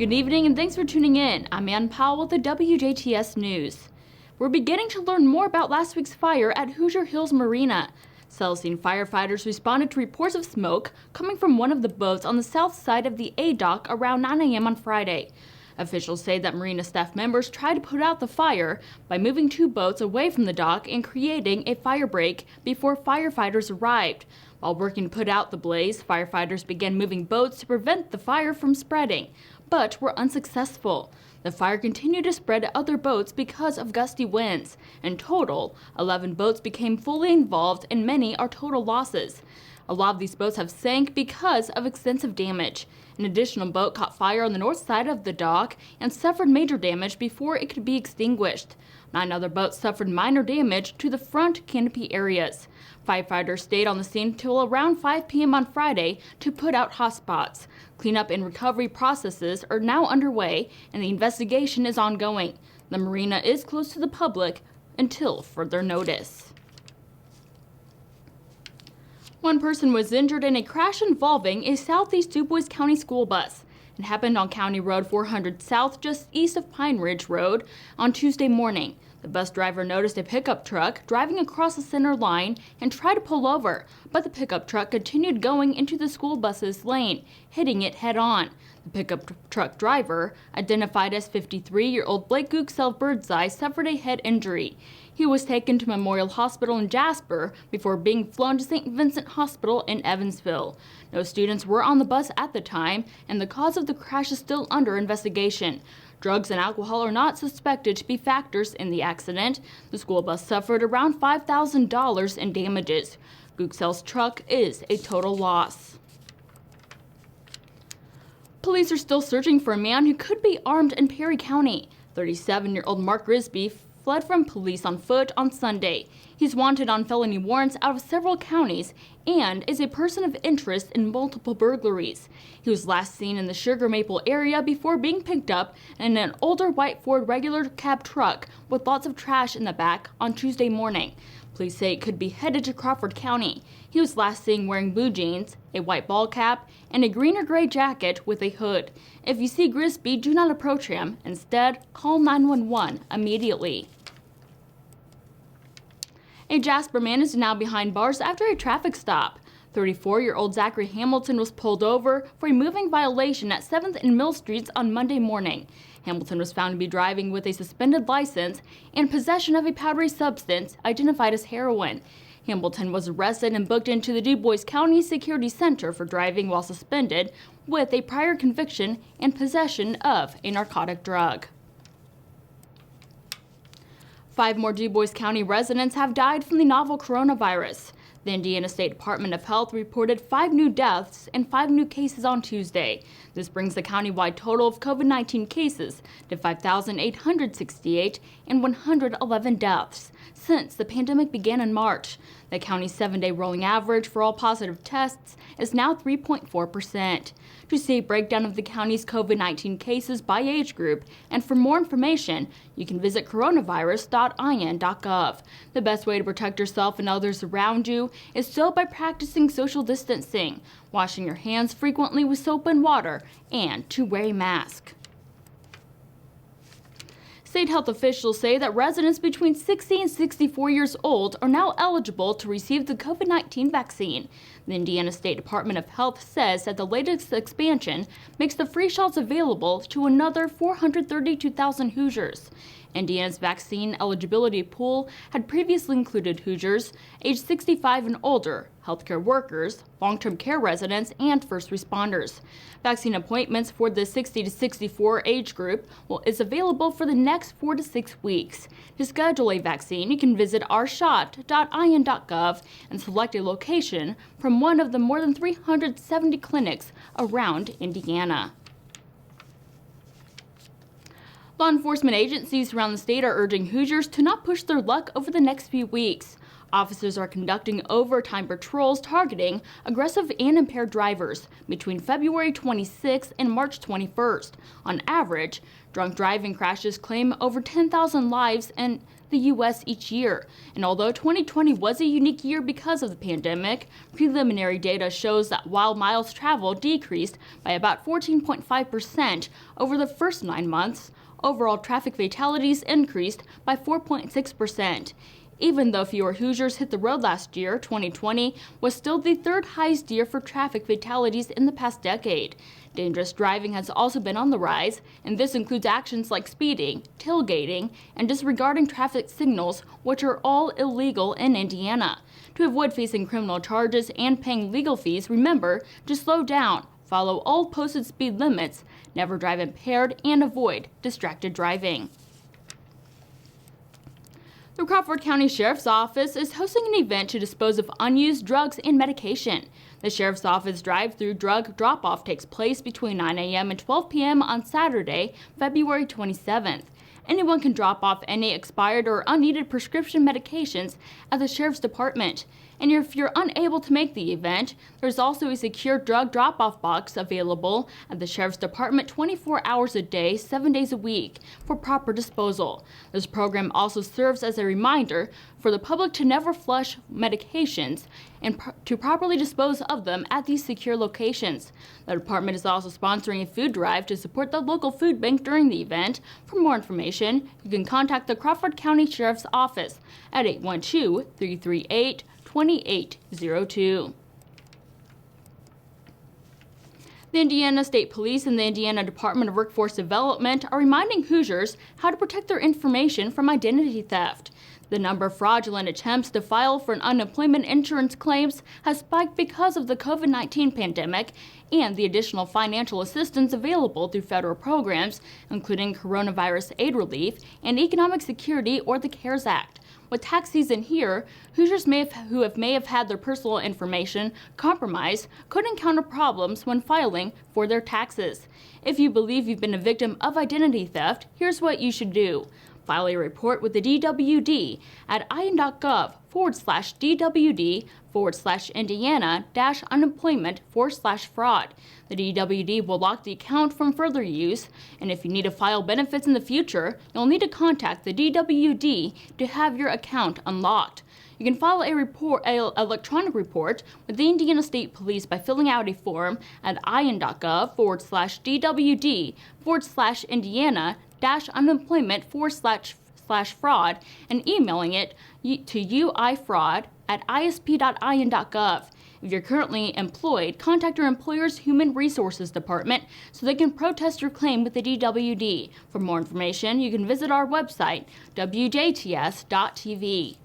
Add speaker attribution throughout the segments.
Speaker 1: Good evening and thanks for tuning in. I'm Ann Powell with the WJTS News. We're beginning to learn more about last week's fire at Hoosier Hills Marina. Celestine firefighters responded to reports of smoke coming from one of the boats on the south side of the A dock around 9 a.m. on Friday. Officials say that marina staff members tried to put out the fire by moving two boats away from the dock and creating a fire break before firefighters arrived. While working to put out the blaze, firefighters began moving boats to prevent the fire from spreading, but were unsuccessful. The fire continued to spread to other boats because of gusty winds. In total, 11 boats became fully involved and many are total losses. A lot of these boats have sank because of extensive damage. An additional boat caught fire on the north side of the dock and suffered major damage before it could be extinguished. 9 other boats suffered minor damage to the front canopy areas. Firefighters stayed on the scene until around 5 p.m. on Friday to put out hotspots. Cleanup and recovery processes are now underway and the investigation is ongoing. The marina is closed to the public until further notice. One person was injured in a crash involving a Southeast DuBois County school bus. It happened on County Road 400 South, just east of Pine Ridge Road, on Tuesday morning. The bus driver noticed a pickup truck driving across the center line and tried to pull over, but the pickup truck continued going into the school bus's lane, hitting it head-on. The pickup truck driver, identified as 53-year-old Blake Gooksell Birdseye, suffered a head injury. He was taken to Memorial Hospital in Jasper before being flown to St. Vincent Hospital in Evansville. No students were on the bus at the time, and the cause of the crash is still under investigation. Drugs and alcohol are not suspected to be factors in the accident. The school bus suffered around $5,000 in damages. Gooksell's truck is a total loss. Police are still searching for a man who could be armed in Perry County. 37-year-old Mark Risby fled from police on foot on Sunday. He's wanted on felony warrants out of several counties and is a person of interest in multiple burglaries. He was last seen in the Sugar Maple area before being picked up in an older white Ford regular cab truck with lots of trash in the back on Tuesday morning. Police say it could be headed to Crawford County. He was last seen wearing blue jeans, a white ball cap, and a green or gray jacket with a hood. If you see Grisby, do not approach him. Instead, call 911 immediately. A Jasper man is now behind bars after a traffic stop. 34-year-old Zachary Hamilton was pulled over for a moving violation at 7th and Mill Streets on Monday morning. Hamilton was found to be driving with a suspended license and possession of a powdery substance identified as heroin. Hamilton was arrested and booked into the DuBois County Security Center for driving while suspended with a prior conviction and possession of a narcotic drug. 5 more DuBois County residents have died from the novel coronavirus. The Indiana State Department of Health reported 5 new deaths and 5 new cases on Tuesday. This brings the countywide total of COVID-19 cases to 5,868 and 111 deaths since the pandemic began in March. The county's 7-day rolling average for all positive tests is now 3.4%. To see a breakdown of the county's COVID-19 cases by age group and for more information, you can visit coronavirus.in.gov. The best way to protect yourself and others around you is so by practicing social distancing, washing your hands frequently with soap and water, and to wear a mask. State health officials say that residents between 60 and 64 years old are now eligible to receive the COVID-19 vaccine. The Indiana State Department of Health says that the latest expansion makes the free shots available to another 432,000 Hoosiers. Indiana's vaccine eligibility pool had previously included Hoosiers aged 65 and older, healthcare workers, long-term care residents, and first responders. Vaccine appointments for the 60 to 64 age group is available for the next 4 to 6 weeks. To schedule a vaccine, you can visit ourshot.in.gov and select a location from one of the more than 370 clinics around Indiana. Law enforcement agencies around the state are urging Hoosiers to not push their luck over the next few weeks. Officers are conducting overtime patrols targeting aggressive and impaired drivers between February 26th and March 21st. On average, Drunk driving crashes claim over 10,000 lives in the U.S. each year. And although 2020 was a unique year because of the pandemic, preliminary data shows that while miles traveled decreased by about 14.5% over the first 9 months, overall traffic fatalities increased by 4.6%. Even though fewer Hoosiers hit the road last year, 2020 was still the third highest year for traffic fatalities in the past decade. Dangerous driving has also been on the rise, and this includes actions like speeding, tailgating, and disregarding traffic signals, which are all illegal in Indiana. To avoid facing criminal charges and paying legal fees, remember to slow down, follow all posted speed limits, never drive impaired, and avoid distracted driving. The Crawford County Sheriff's Office is hosting an event to dispose of unused drugs and medication. The Sheriff's Office drive-through drug drop-off takes place between 9 a.m. and 12 p.m. on Saturday, February 27th. Anyone can drop off any expired or unneeded prescription medications at the Sheriff's Department. And if you're unable to make the event, there's also a secure drug drop-off box available at the Sheriff's Department 24 hours a day, 7 days a week for proper disposal. This program also serves as a reminder for the public to never flush medications and to properly dispose of them at these secure locations. The department is also sponsoring a food drive to support the local food bank during the event. For more information, you can contact the Crawford County Sheriff's Office at 812-338-2802. The Indiana State Police and the Indiana Department of Workforce Development are reminding Hoosiers how to protect their information from identity theft. The number of fraudulent attempts to file for unemployment insurance claims has spiked because of the COVID-19 pandemic and the additional financial assistance available through federal programs, including coronavirus aid relief and economic security or the CARES Act. With tax season here, Hoosiers may have had their personal information compromised could encounter problems when filing for their taxes. If you believe you've been a victim of identity theft, here's what you should do. File a report with the DWD at ian.gov/DWD/Indiana-unemployment/fraud. The DWD will lock the account from further use, and if you need to file benefits in the future, you'll need to contact the DWD to have your account unlocked. You can file an electronic report with the Indiana State Police by filling out a form at ian.gov/DWD/Indiana-unemployment/fraud and emailing it to uifraud@isp.ian.gov. If you're currently employed, contact your employer's Human Resources Department so they can protest your claim with the DWD. For more information, you can visit our website, WJTS.tv.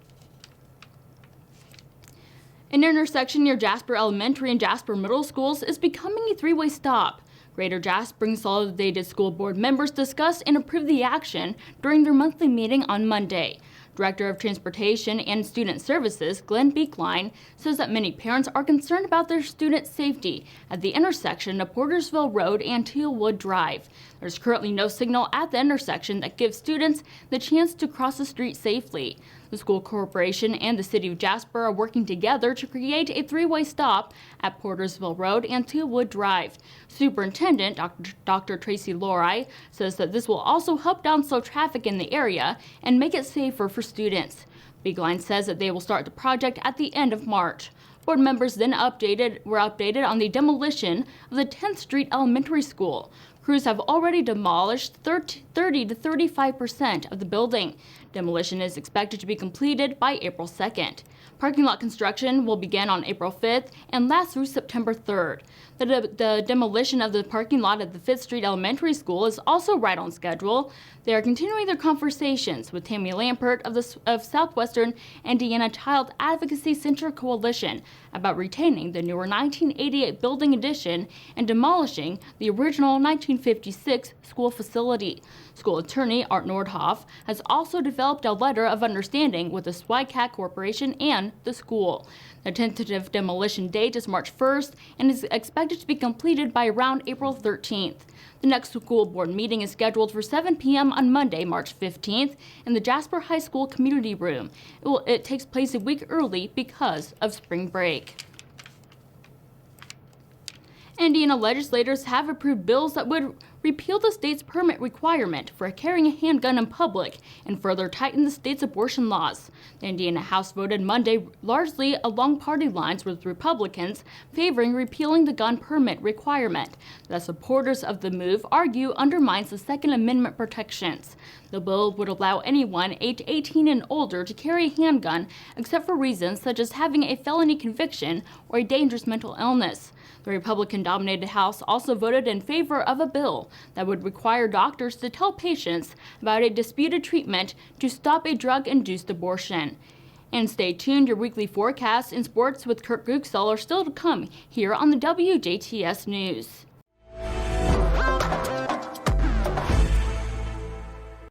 Speaker 1: An intersection near Jasper Elementary and Jasper Middle Schools is becoming a three-way stop. Greater Jasper Consolidated School Board members discussed and approved the action during their monthly meeting on Monday. Director of Transportation and Student Services, Glenn Beekline, says that many parents are concerned about their student safety at the intersection of Portersville Road and Tealwood Drive. There's currently no signal at the intersection that gives students the chance to cross the street safely. The school corporation and the city of Jasper are working together to create a three-way stop at Portersville Road and Tealwood Drive. Superintendent Dr. Tracy Lori says that this will also help down slow traffic in the area and make it safer for students. Beekline says that they will start the project at the end of March. Board members then were updated on the demolition of the 10th Street Elementary School. Crews have already demolished 30 to 35% of the building. Demolition is expected to be completed by April 2nd. Parking lot construction will begin on April 5th and last through September 3rd. The demolition of the parking lot at the 5th Street Elementary School is also right on schedule. They are continuing their conversations with Tammy Lampert of Southwestern Indiana Child Advocacy Center Coalition about retaining the newer 1988 building addition and demolishing the original 1956 school facility. School attorney Art Nordhoff has also developed a letter of understanding with the SWICAT Corporation and the school. The tentative demolition date is March 1st and is expected to be completed by around April 13th. The next school board meeting is scheduled for 7 p.m. on Monday, March 15th in the Jasper High School Community Room. It takes place a week early because of spring break. Indiana legislators have approved bills that would repeal the state's permit requirement for carrying a handgun in public and further tighten the state's abortion laws. The Indiana House voted Monday largely along party lines, with Republicans favoring repealing the gun permit requirement. The supporters of the move argue undermines the Second Amendment protections. The bill would allow anyone aged 18 and older to carry a handgun except for reasons such as having a felony conviction or a dangerous mental illness. The Republican-dominated House also voted in favor of a bill that would require doctors to tell patients about a disputed treatment to stop a drug-induced abortion. And stay tuned, your weekly forecasts in sports with Kurt Guxall are still to come here on the WJTS News.